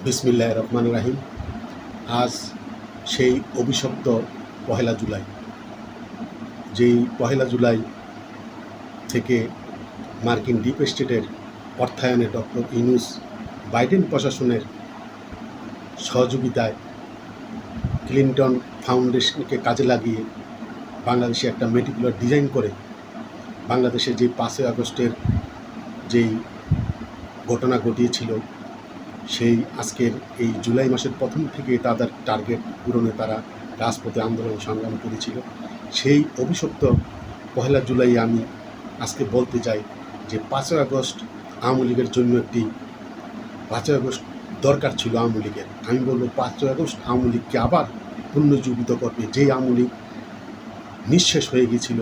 বিসমিল্লাহির রহমানির রহিম। আজ সেই অভিশপ্ত পহেলা জুলাই, যেই পহেলা জুলাই থেকে মার্কিন ডিপ স্টেটের অর্থায়নে ডক্টর ইউনূস বাইডেন প্রশাসনের সহযোগিতায় ক্লিনটন ফাউন্ডেশনকে কাজে লাগিয়ে বাংলাদেশে একটা মেটিকুলার ডিজাইন করে বাংলাদেশে যে 5ই আগস্টের যেই ঘটনা ঘটিয়েছিল, সেই আজকের এই জুলাই মাসের প্রথম থেকে তাদের টার্গেট পূরণে তারা রাজপথে আন্দোলন সংগ্রাম করেছিল। সেই অভিশপ্ত পহেলা জুলাই আমি আজকে বলতে চাই যে 5ই আগস্ট আওয়ামী লীগের জন্য একটি 5ই আগস্ট দরকার ছিল আওয়ামী লীগের। আমি বলবো 5ই আগস্ট আওয়ামী লীগকে আবার পুনর্জীবিত করবে। যেই আওয়ামী লীগ নিঃশেষ হয়ে গিয়েছিল,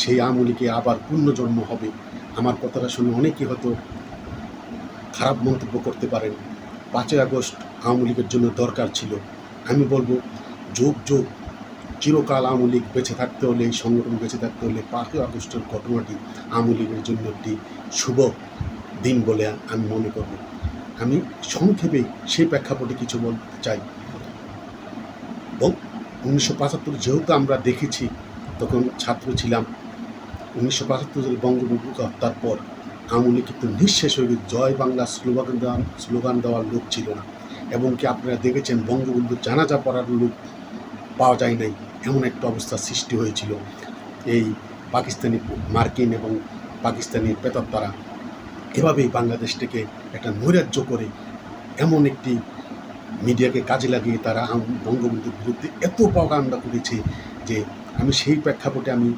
সেই আওয়ামী লীগে আবার পুনর্জন্ম হবে। আমার কথাটা শুনে অনেকে হয়তো খারাপ মন্তব্য করতে পারেন। 5ই আগস্ট আওয়ামী লীগের জন্য দরকার ছিল। আমি বলবো যুগ যুগ চিরকাল আওয়ামী লীগ বেঁচে থাকতে হলে, এই সংগঠন বেঁচে থাকতে হলে 5ই আগস্টের ঘটনাটি আওয়ামী লীগের জন্য একটি শুভ দিন বলে আমি মনে করব। আমি সংক্ষেপে সেই প্রেক্ষাপটে কিছু বলতে চাই। 1975 যেহেতু আমরা দেখেছি, তখন ছাত্র ছিলাম। 1975 সালে বঙ্গবন্ধুকে হত্যার পর আওয়ামী লীগ কিন্তু নিঃশেষ হয়ে গেছে। জয় বাংলা স্লোগান দেওয়ার লোক ছিল না, এবং কি আপনারা দেখেছেন বঙ্গবন্ধুর জানাজা পড়ার লোক পাওয়া যায় নাই, এমন একটা অবস্থা সৃষ্টি হয়েছিল। এই পাকিস্তানি, মার্কিন এবং পাকিস্তানি প্রেতাত্মারা এভাবেই বাংলাদেশটাকে একটা নৈরাজ্য করে এমন একটি মিডিয়াকে কাজে লাগিয়ে তারা বঙ্গবন্ধুর বিরুদ্ধে এত প্রপাগান্ডা করেছে যে আমি সেই প্রেক্ষাপটে আমি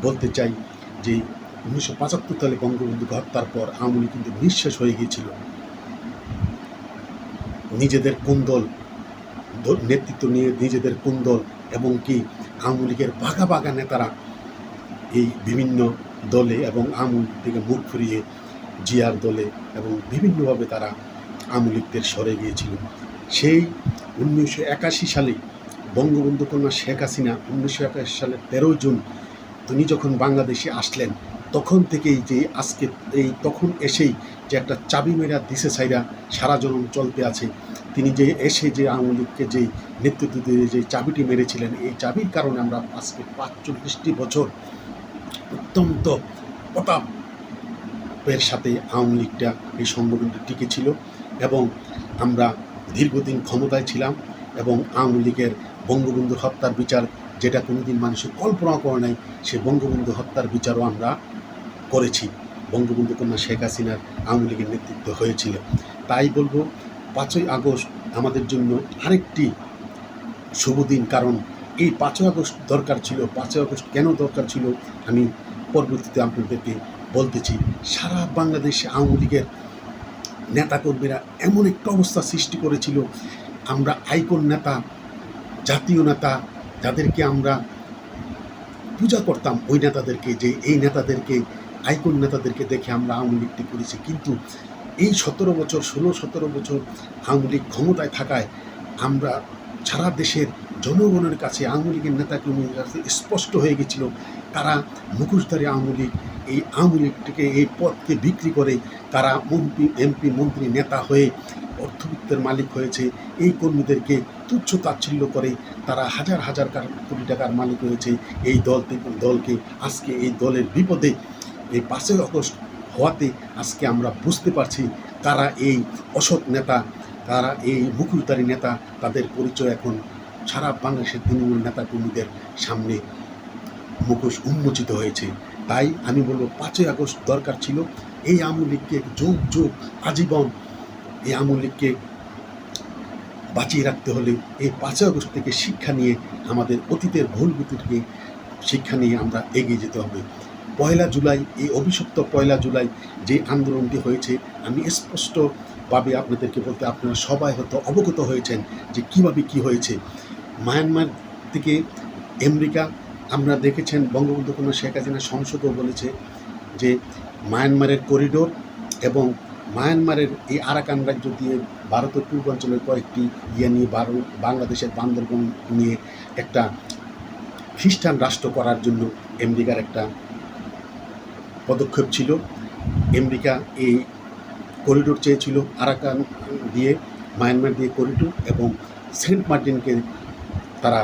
বলতে চাই যে 1975 সালে বঙ্গবন্ধুকে হত্যার পর আওয়ামী লীগ কিন্তু নিঃশেষ হয়ে গিয়েছিল। নিজেদের কোন্দল নেতৃত্ব নিয়ে নিজেদের কোন্দল, এবং কি আওয়ামী লীগের বাঘা বাঘা নেতারা এই বিভিন্ন দলে এবং আওয়ামী লীগ থেকে মুখ ফিরিয়ে জিয়ার দলে এবং বিভিন্নভাবে তারা আওয়ামী লীগদের সরে গিয়েছিল। সেই 1981 সালে বঙ্গবন্ধু কন্যা শেখ হাসিনা 1981 সালের 13 জুন তিনি যখন বাংলাদেশে আসলেন, তখন থেকেই যে আজকে এই তখন এসেই যে একটা চাবি মেরা দিশে ছাইরা সারা জনম চলতে আছে, তিনি যে এসে যে আওয়ামী লীগকে যেই নেতৃত্ব দিয়ে যে চাবিটি মেরেছিলেন, এই চাবির কারণে আমরা আজকে 45টি বছর অত্যন্ত প্রতাপের সাথে আওয়ামী লীগটা, এই সংগঠনটি টিকে ছিল, এবং আমরা দীর্ঘদিন ক্ষমতায় ছিলাম, এবং আওয়ামী লীগের বঙ্গবন্ধুর হত্যার বিচার যেটা কোনোদিন মানুষের কল্পনা করে নাই, সে বঙ্গবন্ধু হত্যার বিচারও আমরা করেছি। বঙ্গবন্ধু কন্যা শেখ হাসিনার আওয়ামী লীগের নেতৃত্ব হয়েছিল। তাই বলবো 5ই আগস্ট আমাদের জন্য আরেকটি শুভ দিন, কারণ এই 5ই আগস্ট দরকার ছিল। 5ই আগস্ট কেন দরকার ছিল আমি পরবর্তীতে আপনাদেরকে বলতেছি। সারা বাংলাদেশে আওয়ামী লীগের নেতাকর্মীরা এমন একটা অবস্থা সৃষ্টি করেছিল, আমরা আইকন নেতা, জাতীয় নেতা, যাদেরকে আমরা পূজা করতাম, ওই নেতাদেরকে, যে এই নেতাদেরকে, আইকন নেতাদেরকে দেখে আমরা আওয়ামী লীগটি করেছি। কিন্তু এই 17 বছর 16-17 বছর আওয়ামী লীগ ক্ষমতায় থাকায় আমরা সারা দেশের জনগণের কাছে আওয়ামী লীগের নেতাকর্মীদের কাছে স্পষ্ট হয়ে গেছিল তারা মুখোশধারী আওয়ামী লীগ। এই আওয়ামী লীগটিকে, এই পদকে বিক্রি করে তারা এমপি মন্ত্রী নেতা হয়ে অর্থবিত্তের মালিক হয়েছে। এই কর্মীদেরকে তুচ্ছ তাচ্ছিল্য করে তারা হাজার হাজার কোটি টাকার মালিক হয়েছে। এই দলকে আজকে এই দলের বিপদে এই 5ই আগস্ট হওয়াতে আজকে আমরা বুঝতে পারছি তারা এই অসৎ নেতা, তারা এই মুখোশধারী নেতা, তাদের পরিচয় এখন সারা বাংলাদেশের তৃণমূল নেতাকর্মীদের সামনে মুখোশ উন্মোচিত হয়েছে। তাই আমি বলবো 5ই আগস্ট দরকার ছিল। এই আওয়ামী লীগকে যুগ যুগ আজীবন এই আওয়ামী লীগকে বাঁচিয়ে রাখতে হলে এই 5ই আগস্ট থেকে শিক্ষা নিয়ে, আমাদের অতীতের ভুল ত্রুটি শিক্ষা নিয়ে আমরা এগিয়ে যেতে হবে। পয়লা জুলাই, এই অভিশপ্ত পয়লা জুলাই যে আন্দোলনটি হয়েছে, আমি স্পষ্টভাবে আপনাদেরকে বলতে, আপনারা সবাই হয়তো অবগত হয়েছেন যে কীভাবে কী হয়েছে। মায়ানমার থেকে আমেরিকা, আমরা দেখেছেন বঙ্গবন্ধু কন্যা শেখ হাসিনা সংসদও বলেছে যে মায়ানমারের করিডোর এবং মায়ানমারের এই আরাকান রাজ্য দিয়ে ভারতের পূর্বাঞ্চলের কয়েকটি নিয়ে বাংলাদেশের বান্দরবন নিয়ে একটা খ্রিস্টান রাষ্ট্র করার জন্য আমেরিকার একটা পদক্ষেপ ছিল। আমেরিকা এই করিডোর চেয়েছিল আরাকান দিয়ে, মায়ানমার দিয়ে করিডোর এবং সেন্ট মার্টিনকে তারা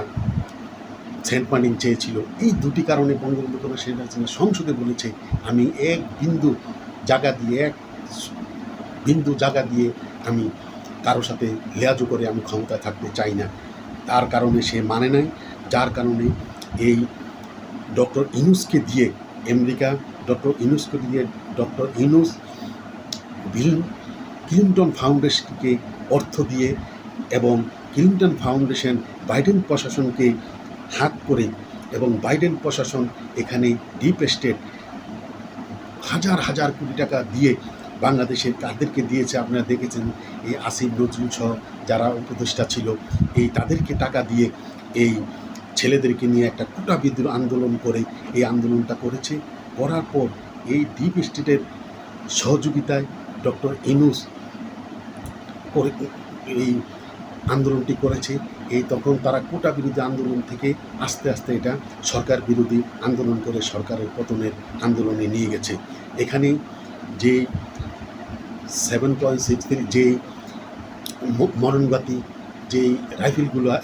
সেন্ট মার্টিন চেয়েছিল। এই দুটি কারণে বঙ্গবন্ধু কন্যা শেখ হাসিনা সংসদে বলেছে, আমি এক বিন্দু জায়গা দিয়ে আমি কারো সাথে লেয়াজু করে আমি ক্ষমতায় থাকতে চাই না। তার কারণে সে মানে নাই, যার কারণে এই ডক্টর ইউনূসকে দিয়ে America doctor Yunus Bill Clinton ফাউন্ডেশনকে অর্থ দিয়ে এবং ক্লিন্টন ফাউন্ডেশন বাইডেন প্রশাসনকে হাত করে এবং বাইডেন প্রশাসন এখানে ডিপ স্টেট হাজার কোটি টাকা দিয়ে বাংলাদেশের কাদেরকে দিয়েছে আপনারা দেখেছেন, এই আসিফ নজরুল সহ যারা উপদেষ্টা ছিল, এই তাদেরকে টাকা দিয়ে এই ছেলেদেরকে নিয়ে একটা কোটা বিদ্রোহ আন্দোলন করে এই আন্দোলনটা করার পর এই ডিপ স্টেটের সহযোগিতায় ডক্টর ইউনূস করে এই আন্দোলনটি করেছে। এই তখন তারা কোটা বিরোধী আন্দোলন থেকে আস্তে আস্তে এটা সরকার বিরোধী আন্দোলন করে সরকারের পতনের আন্দোলনে নিয়ে গেছে। এখানে যে 7.63 যে মরণঘাতী যে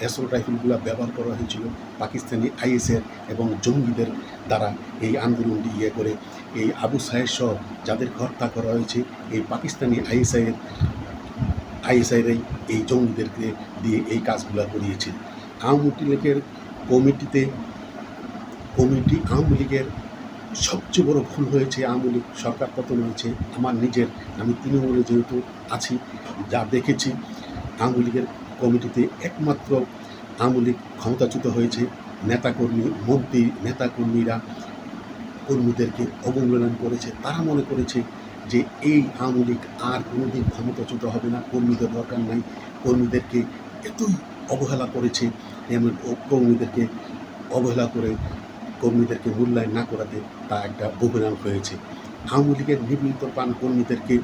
অ্যাসল্ট রাইফেলগুলো ব্যবহার করা হয়েছিল পাকিস্তানি আইএসের এবং জঙ্গিদের দ্বারা এই আন্দোলনটি করে এই আবু সাহেব সহ যাদেরকে হত্যা করা হয়েছে এই পাকিস্তানি আইএসআইরাই এই জঙ্গিদেরকে দিয়ে এই কাজগুলো করিয়েছে। আওয়ামী লীগের সবচেয়ে বড় ভুল হয়েছে, আওয়ামী লীগ সরকার পতন হয়েছে। আমি তৃণমূলে যেহেতু আছি, যা দেখেছি আওয়ামী লীগের কমিটিতে একমাত্র আওয়ামী লীগ ক্ষমতাচ্যুত হয়েছে, কর্মীদেরকে অবমূল্যায়ন করেছে। তারা মনে করেছে যে এই আওয়ামী লীগ আর কোনোদিন ক্ষমতাচ্যুত হবে না, কর্মীদের দরকার নাই। কর্মীদেরকে এতই অবহেলা করেছে, এমন কর্মীদেরকে অবহেলা করে কর্মীদেরকে মূল্যায়ন না করাতে তা একটা অভিযান হয়েছে। আওয়ামী লীগের নিবৃত্ত প্রাণ কর্মীদেরকে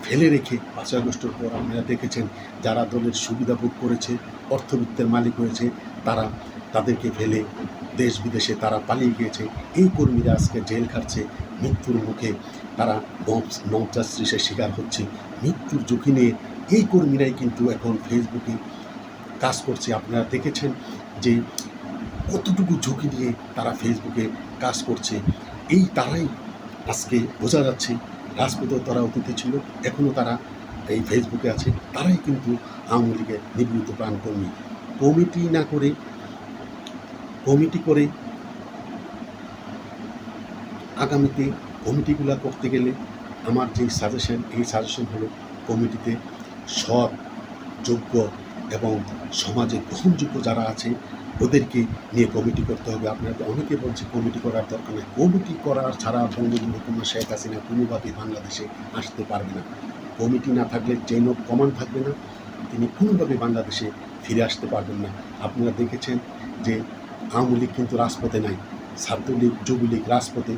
ফেলে রেখে 5 আগস্টের পর আপনারা দেখেছেন যারা দলের সুবিধা ভোগ করেছে, অর্থবিত্তের মালিক হয়েছে, তাদেরকে ফেলে দেশ বিদেশে তারা পালিয়ে গিয়েছে। এই কর্মীরা আজকে জেল খাটছে, মৃত্যুর মুখে তারা নবজাশ্রীষের শিকার হচ্ছে। মৃত্যুর ঝুঁকি নিয়ে এই কর্মীরাই কিন্তু এখন ফেসবুকে কাজ করছে। আপনারা দেখেছেন যে কতটুকু ঝুঁকি নিয়ে তারা ফেসবুকে কাজ করছে। এই তারাই আজকে বোঝা যাচ্ছে, রাজপথেও তারা অতীতে ছিল, এখনও তারা এই ফেসবুকে আছে। তারাই কিন্তু আওয়ামী লীগের নিবৃত্ত প্রাণ কর্মী। কমিটি করে আগামীতে কমিটিগুলো করতে গেলে আমার যে সাজেশন হলো কমিটিতে সৎ, যোগ্য এবং সমাজে গ্রহণযোগ্য যারা আছে ওদেরকে নিয়ে কমিটি করতে হবে। আপনারা অনেকে বলছে কমিটি করার দরকার নেই। কমিটি করার ছাড়া বঙ্গবন্ধু কন্যা শেখ হাসিনা কোনোভাবেই বাংলাদেশে আসতে পারবে না। কমিটি না থাকলে চেইন অফ কমান্ড থাকবে না, তিনি কোনোভাবে বাংলাদেশে ফিরে আসতে পারবেন না। আপনারা দেখেছেন যে আওয়ামী লীগ কিন্তু রাজপথে নাই, ছাত্রলীগ যুবলীগ রাজপথে।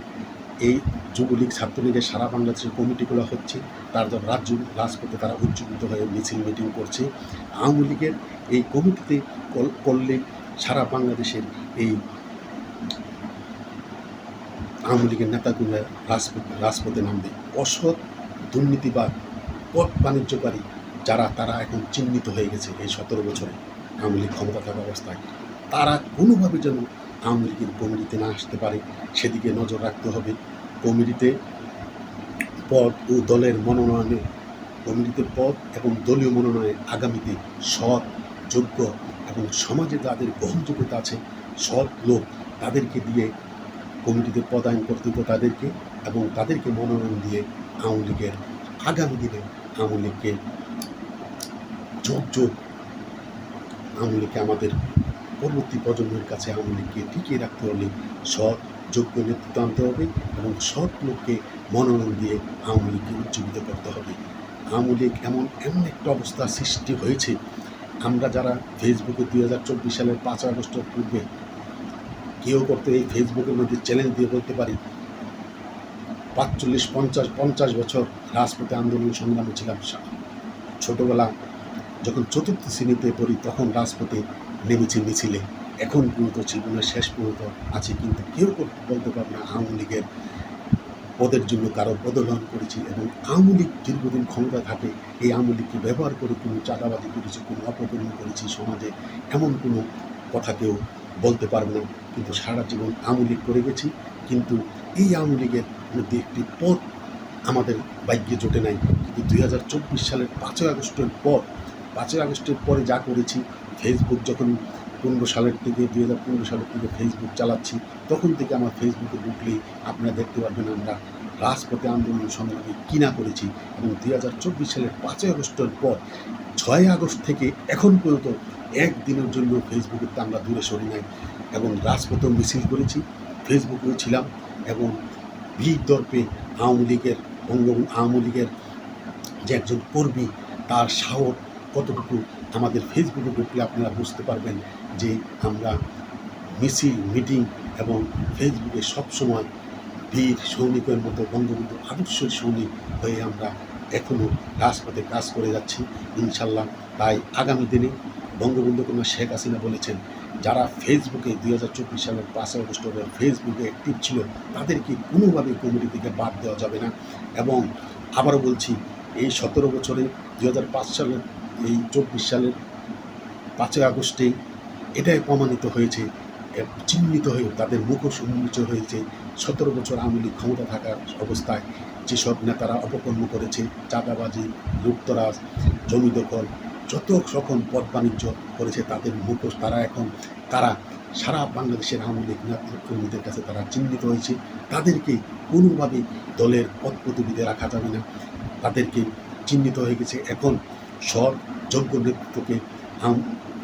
এই যুবলীগ ছাত্রলীগের সারা বাংলাদেশের কমিটিগুলো হচ্ছে, তার রাজপথে তারা উজ্জীবিত হয়ে মিছিল মিটিং করছে। আওয়ামী লীগের এই কমিটিতে করলে সারা বাংলাদেশের এই আওয়ামী লীগের নেতাগুলো রাজপথে নামবে। অসৎ, দুর্নীতিবাদ, পথ বাণিজ্যকারী তারা এখন চিহ্নিত হয়ে গেছে। এই 17 বছরে আওয়ামী লীগ ক্ষমতা থাকা অবস্থায় তারা কোনোভাবে যেন আওয়ামী লীগের কমিটিতে না আসতে পারে, সেদিকে নজর রাখতে হবে। কমিটিতে পদ ও দলের মনোনয়নে পদ এবং দলীয় মনোনয়নে আগামীতে সৎ, যোগ্য এবং সমাজে যাদের গ্রহণযোগ্যতা আছে সৎ লোক তাদেরকে দিয়ে কমিটিতে পদায়ন করতে হবে তাদেরকে, এবং তাদেরকে মনোনয়ন দিয়ে আওয়ামী লীগের আগামী দিনে আওয়ামী লীগকে আওয়ামী লীগকে আমাদের পরবর্তী প্রজন্মের কাছে আওয়ামী লীগকে টিকিয়ে রাখতে হলে সৎ, যোগ্য নেতৃত্ব আনতে হবে এবং সৎ লোককে মনোনয়ন দিয়ে আওয়ামী লীগকে উজ্জীবিত করতে হবে। আওয়ামী লীগ এমন একটা অবস্থা সৃষ্টি হয়েছে, আমরা যারা ফেসবুকে 2024 সালের 5 আগস্টের পূর্বে কেউ করতে এই ফেসবুকের মধ্যে চ্যালেঞ্জ দিয়ে বলতে পারি 45-50 বছর রাজপথে আন্দোলন সংগ্রামে ছিলাম। ছোটোবেলা যখন 4র্থ শ্রেণীতে পড়ি তখন রাজপথে নেমেছি মিছিলে, এখন পর্যন্ত জীবনের শেষ পর্যন্ত আছে, কিন্তু কেউ বলতে পারবে না আওয়ামী লীগের পদের জন্য কারো পদলোহন করেছি এবং আওয়ামী লীগ দীর্ঘদিন ক্ষমতা থাকে এই আওয়ামী লীগকে ব্যবহার করে কোনো চাঁদাবাজি করেছি, কোনো অপকর্ম করেছি সমাজে, এমন কোনো কথা কেউ বলতে পারবে না। কিন্তু সারা জীবন আওয়ামী লীগ করে গেছি, কিন্তু এই আওয়ামী লীগের মধ্যে একটি পদ আমাদের ভাগ্যে জোটে নাই। কিন্তু 2024 সালের 5ই আগস্টের পরে যা করেছি, ফেসবুক যখন 2015 সালের থেকে ফেসবুক চালাচ্ছি, তখন থেকে আমার ফেসবুকে ঢুকলেই আপনারা দেখতে পারবেন আমরা রাজপথে আন্দোলন সংগ্রামে কী না করেছি। এবং 2024 সালের 5ই আগস্টের পর 6ই আগস্ট থেকে এখন পর্যন্ত একদিনের জন্য ফেসবুকের তো আমরা দূরে সরি নাই এবং রাজপথেও মিছিল করেছি, ফেসবুকেও ছিলাম। এবং ভিড় দর্পে আওয়ামী লীগের যে একজন কর্মী, তার সাহস কতটুকু আমাদের ফেসবুকে ঢুকলে আপনারা বুঝতে পারবেন যে আমরা মিছিল, মিটিং এবং ফেসবুকে সবসময় বীর সৈনিকের মতো বঙ্গবন্ধু আদর্শের সৈনিক হয়ে আমরা এখনও রাজপথে কাজ করে যাচ্ছি ইনশাল্লাহ। তাই আগামী দিনে বঙ্গবন্ধু কন্যা শেখ হাসিনা বলেছেন, যারা ফেসবুকে 2024 সালের 5ই আগস্ট ফেসবুকে অ্যাক্টিভ ছিল তাদেরকে কোনোভাবেই কমিটি থেকে বাদ দেওয়া যাবে না। এবং আবারও বলছি, এই 17 বছরে 2005 সালের এই 24 সালের 5ই আগস্টে এটাই প্রমাণিত হয়েছে, চিহ্নিত হয়ে তাদের মুখোশ উন্মোচিত হয়েছে 17 বছর আওয়ামী লীগ ক্ষমতা থাকার অবস্থায় যেসব নেতারা অপকর্ম করেছে, চাঁদাবাজি, লুটতরাজ, জমি দখল, যত রকম পথ বাণিজ্য করেছে, তাদের মুখোশ তারা সারা বাংলাদেশের আওয়ামী লীগ নেতৃত্বকর্মীদের কাছে তারা চিহ্নিত হয়েছে। তাদেরকে কোনোভাবেই দলের পদ পদবিতে রাখা যাবে না, তাদেরকে চিহ্নিত হয়ে গেছে। এখন সৎ যোগ্য নেতৃত্বকে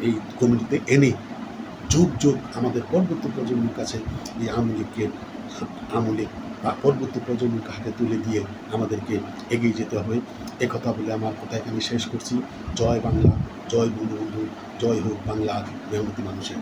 এই কমিটিতে এনে যুগ আমাদের পরবর্তী প্রজন্মের কাছে এই আওয়ামী লীগ বা পরবর্তী প্রজন্মের হাতে তুলে দিয়ে আমাদেরকে এগিয়ে যেতে হবে। একথা বলে আমার কথা এখানে শেষ করছি। জয় বাংলা, জয় বঙ্গবন্ধু, জয় হোক বাংলার মেহনতি মানুষের।